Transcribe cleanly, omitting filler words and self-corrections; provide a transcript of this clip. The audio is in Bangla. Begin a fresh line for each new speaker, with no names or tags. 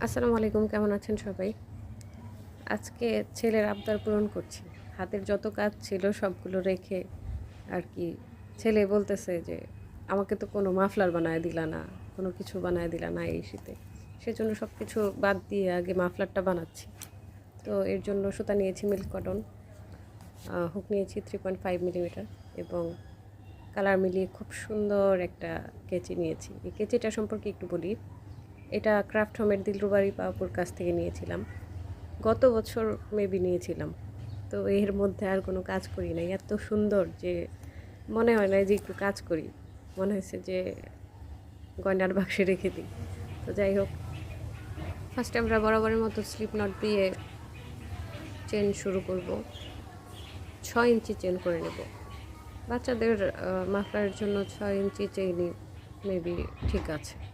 আসসালামু আলাইকুম, কেমন আছেন সবাই? আজকে ছেলের আবদার পূরণ করছি। হাতের যত কাজ ছিল সবগুলো রেখে আর কি ছেলে বলতেছে যে, "আমাকে তো কোনো মাফলার বানায় দিলা না, কোনো কিছু বানায় দিলা না এই শীতে।" সেজন্য সবকিছু বাদ দিয়ে আগে মাফলারটা বানাচ্ছি। তো এর জন্য সুতা নিয়েছি মিল্ক কটন, হুক নিয়েছি 3.5 মিলিমিটার এবং কালার মিলিয়ে খুব সুন্দর একটা কেচি নিয়েছি। এই কেচিটা সম্পর্কে একটু বলি। এটা ক্রাফট হোমের দিলরুবা আপুর কাছ থেকে নিয়েছিলাম। গত বছর মেবি নিয়েছিলাম। তো এর মধ্যে আর কোনো কাজ করি নাই। এত সুন্দর যে মনে হয় না যে একটু কাজ করি। মনে হয়েছে যে গয়নার বাক্সে রেখে দিই। তো যাই হোক, ফার্স্টে আমরা বরাবরের মতো স্লিপ নট দিয়ে চেন শুরু করব। 6 ইঞ্চি চেন করে নেব। বাচ্চাদের মাফলারের জন্য 6 ইঞ্চি চেইনই মেবি ঠিক আছে।